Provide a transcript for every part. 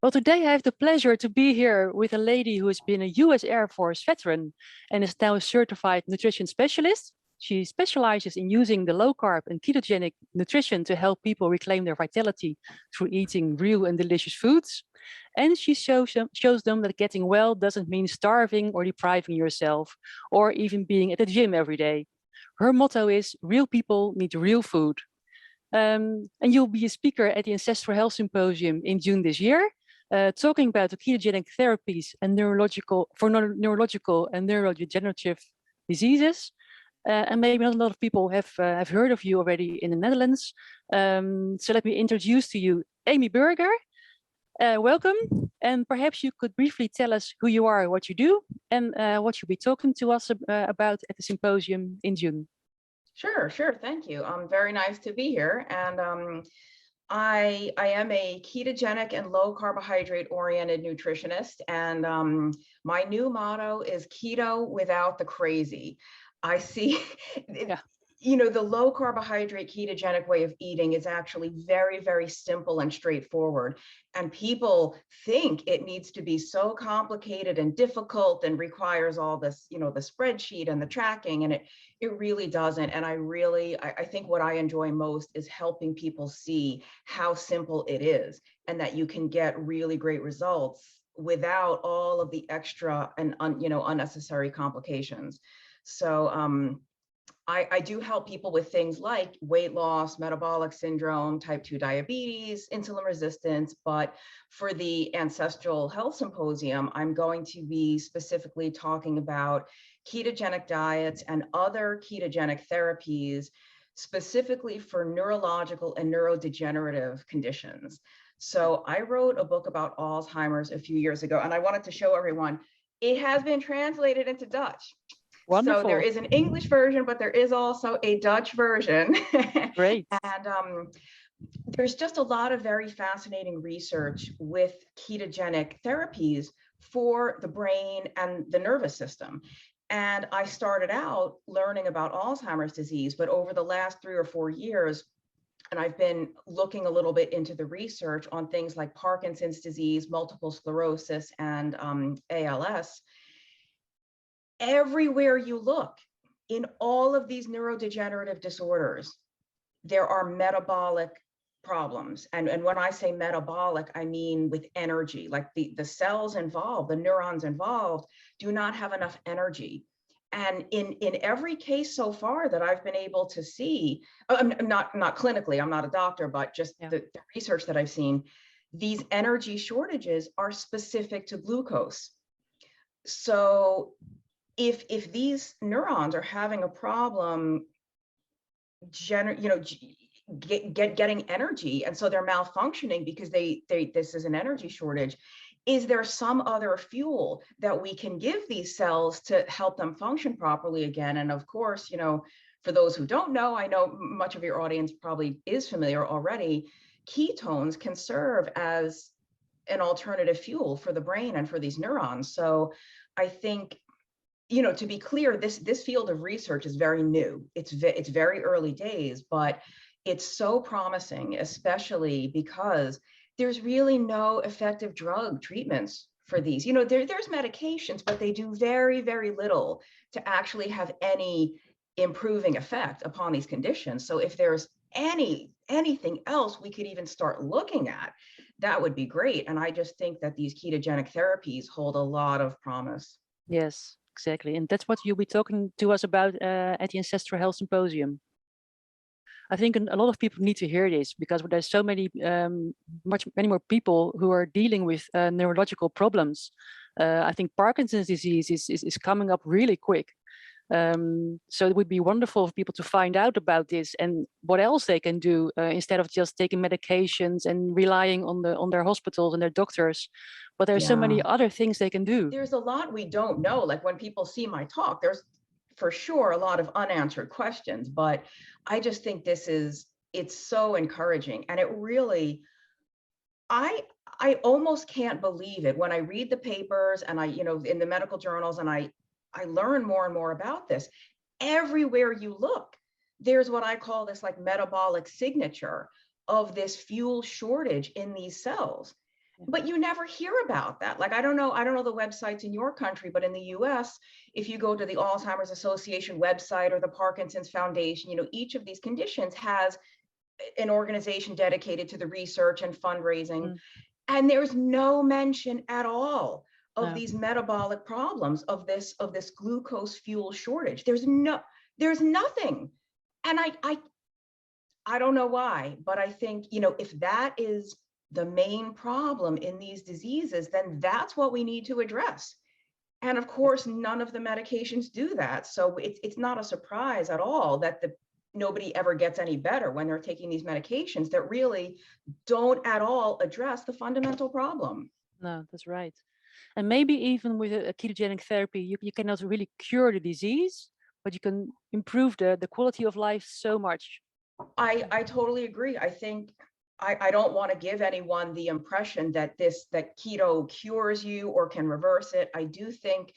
Well, today I have the pleasure to be here with a lady who has been a US Air Force veteran and is now a certified nutrition specialist. She specializes in using the low carb and ketogenic nutrition to help people reclaim their vitality through eating real and delicious foods. And she shows them that getting well doesn't mean starving or depriving yourself or even being at the gym every day. Her motto is real people need real food. And you'll be a speaker at the Ancestral Health Symposium in June this year, talking about the ketogenic therapies and neurological and neurodegenerative diseases. And maybe not a lot of people have heard of you already in the Netherlands. So let me introduce to you Amy Berger. Welcome, and perhaps you could briefly tell us who you are, what you do, and what you'll be talking to us about at the symposium in June. Sure. Thank you. Very nice to be here. And I am a ketogenic and low carbohydrate oriented nutritionist. And my new motto is keto without the crazy. I see, Yeah. The low carbohydrate ketogenic way of eating is actually very, very simple and straightforward. And people think it needs to be so complicated and difficult and requires all this, the spreadsheet and the tracking, and it really doesn't. And I think what I enjoy most is helping people see how simple it is and that you can get really great results without all of the extra and unnecessary complications. So I do help people with things like weight loss, metabolic syndrome, type 2 diabetes, insulin resistance. But for the Ancestral Health Symposium, I'm going to be specifically talking about ketogenic diets and other ketogenic therapies, specifically for neurological and neurodegenerative conditions. So I wrote a book about Alzheimer's a few years ago, and I wanted to show everyone it has been translated into Dutch. Wonderful. So there is an English version, but there is also a Dutch version. Great. And there's just a lot of very fascinating research with ketogenic therapies for the brain and the nervous system. And I started out learning about Alzheimer's disease, but over the last 3 or 4 years, and I've been looking a little bit into the research on things like Parkinson's disease, multiple sclerosis, and ALS. Everywhere you look in all of these neurodegenerative disorders, there are metabolic problems. And when I say metabolic, I mean with energy, like the cells involved, the neurons involved do not have enough energy. And in every case so far that I've been able to see, I'm not clinically, I'm not a doctor, but just the research that I've seen, these energy shortages are specific to glucose. So if these neurons are having a problem getting energy, and so they're malfunctioning because this is an energy shortage, is there some other fuel that we can give these cells to help them function properly again? And of course, for those who don't know, I know much of your audience probably is familiar already, ketones can serve as an alternative fuel for the brain and for these neurons. So I think, to be clear, this field of research is very new. It's very early days, but it's so promising, especially because there's really no effective drug treatments for these. There's medications, but they do very, very little to actually have any improving effect upon these conditions. So if there's anything else we could even start looking at, that would be great. And I just think that these ketogenic therapies hold a lot of promise. Yes, exactly. And that's what you'll be talking to us about at the Ancestral Health Symposium. I think a lot of people need to hear this because there's so many more people who are dealing with neurological problems. I think Parkinson's disease is coming up really quick. So it would be wonderful for people to find out about this and what else they can do instead of just taking medications and relying on their hospitals and their doctors. But there's so many other things they can do. There's a lot we don't know. Like when people see my talk, there's for sure a lot of unanswered questions, but I just think it's so encouraging. And it really, I almost can't believe it when I read the papers and in the medical journals, and I learn more and more about this. Everywhere you look, there's what I call this like metabolic signature of this fuel shortage in these cells. But you never hear about that. Like, I don't know the websites in your country, but in the US, if you go to the Alzheimer's Association website or the Parkinson's Foundation, each of these conditions has an organization dedicated to the research and fundraising. And there's no mention at all of these metabolic problems, of this glucose fuel shortage. There's nothing. And I don't know why, but I think, if that is the main problem in these diseases, then that's what we need to address. And of course, none of the medications do that. So it's not a surprise at all that nobody ever gets any better when they're taking these medications that really don't at all address the fundamental problem. No, that's right. And maybe even with a ketogenic therapy, you cannot really cure the disease, but you can improve the quality of life so much. I totally agree. I think I don't want to give anyone the impression that keto cures you or can reverse it. I do think,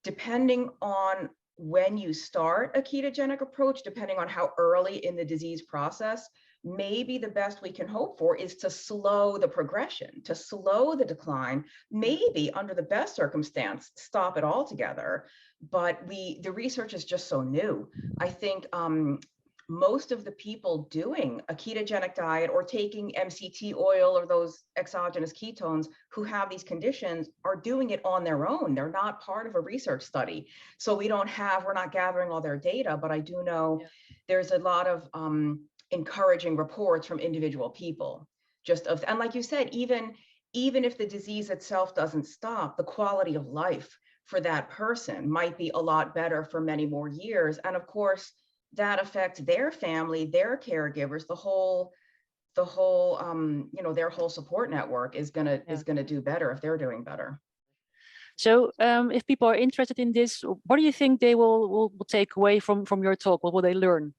depending on when you start a ketogenic approach, depending on how early in the disease process, maybe the best we can hope for is to slow the progression, to slow the decline, maybe under the best circumstance, stop it altogether. But the research is just so new. I think most of the people doing a ketogenic diet or taking MCT oil or those exogenous ketones who have these conditions are doing it on their own. They're not part of a research study. So we're not gathering all their data, but I do know there's a lot of encouraging reports from individual people, and like you said, even if the disease itself doesn't stop, the quality of life for that person might be a lot better for many more years. And of course, that affects their family, their caregivers, their whole support network is gonna do better if they're doing better. So if people are interested in this, what do you think they will take away from your talk? What will they learn?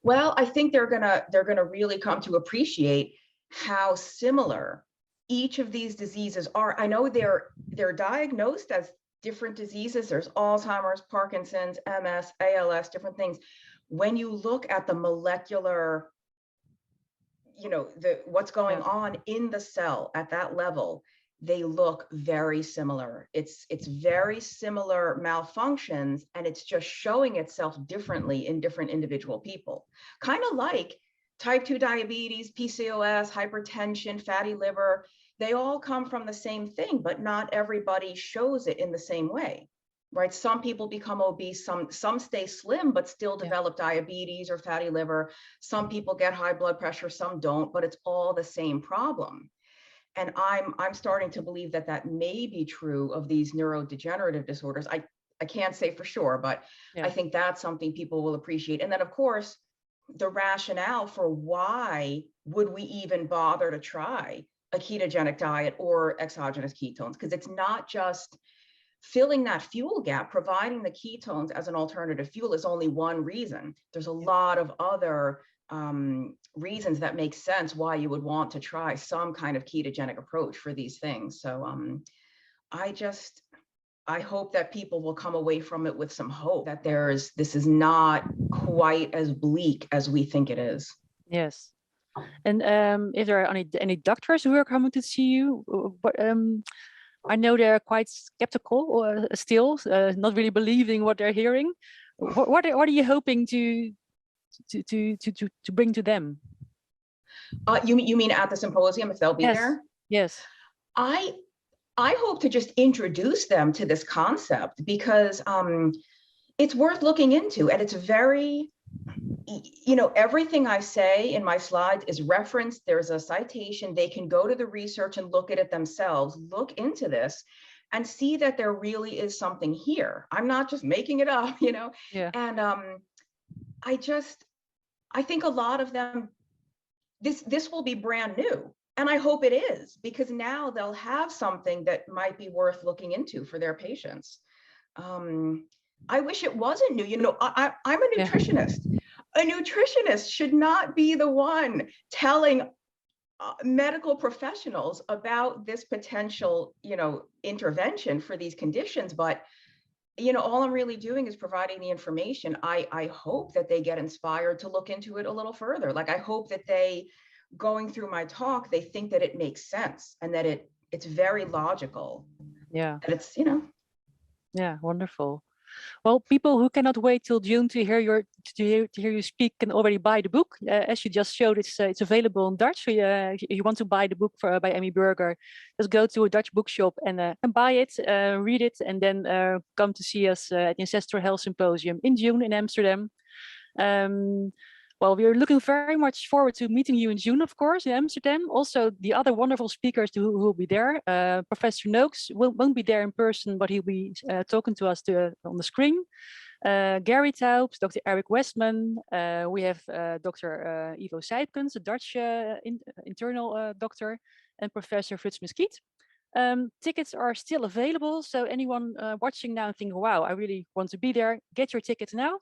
Well, I think they're gonna really come to appreciate how similar each of these diseases are. I know they're diagnosed as different diseases. There's Alzheimer's, Parkinson's, MS, ALS, different things. When you look at the molecular, what's going on in the cell at that level, they look very similar. It's very similar malfunctions, and it's just showing itself differently in different individual people. Kind of like type 2 diabetes, PCOS, hypertension, fatty liver. They all come from the same thing, but not everybody shows it in the same way, right? Some people become obese, some stay slim, but still develop diabetes or fatty liver. Some people get high blood pressure, some don't, but it's all the same problem. And I'm starting to believe that may be true of these neurodegenerative disorders. I can't say for sure, but I think that's something people will appreciate. And then, of course, the rationale for why would we even bother to try a ketogenic diet or exogenous ketones, because it's not just filling that fuel gap. Providing the ketones as an alternative fuel is only one reason. There's a lot of other reasons that make sense why you would want to try some kind of ketogenic approach for these things. So I hope that people will come away from it with some hope that this is not quite as bleak as we think it is. Yes. And if there are any doctors who are coming to see you, but I know they're quite skeptical still, not really believing what they're hearing. What are you hoping to bring to them? You mean at the symposium, if they'll be there? Yes. I hope to just introduce them to this concept, because it's worth looking into, and it's very, everything I say in my slides is referenced. There's a citation. They can go to the research and look at it themselves, look into this, and see that there really is something here. I'm not just making it up, And I think a lot of them, this will be brand new. And I hope it is, because now they'll have something that might be worth looking into for their patients. I wish it wasn't new. I'm a nutritionist. A nutritionist should not be the one telling medical professionals about this potential, intervention for these conditions. But, all I'm really doing is providing the information. I hope that they get inspired to look into it a little further. Like, I hope that they going through my talk, they think that it makes sense and that it's very logical. Yeah. That it's, you know. Yeah, wonderful. Well, people who cannot wait till June to hear you speak can already buy the book. As you just showed, it's available in Dutch. So if you want to buy the book by Amy Berger, just go to a Dutch bookshop and buy it, read it, and then come to see us at the Ancestral Health Symposium in June in Amsterdam. Well, we're looking very much forward to meeting you in June, of course, in Amsterdam. Also, the other wonderful speakers who will be there. Professor Noakes won't be there in person, but he'll be talking to us on the screen. Gary Taubes, Dr. Eric Westman. We have Dr. Ivo Seipkens, a Dutch internal doctor, and Professor Frits Muskiet. Tickets are still available, so anyone watching now thinking, wow, I really want to be there, get your tickets now.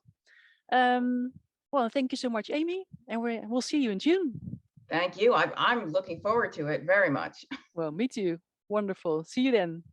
Well, thank you so much, Amy, and we'll see you in June. Thank you. I'm looking forward to it very much. Well, me too. Wonderful. See you then.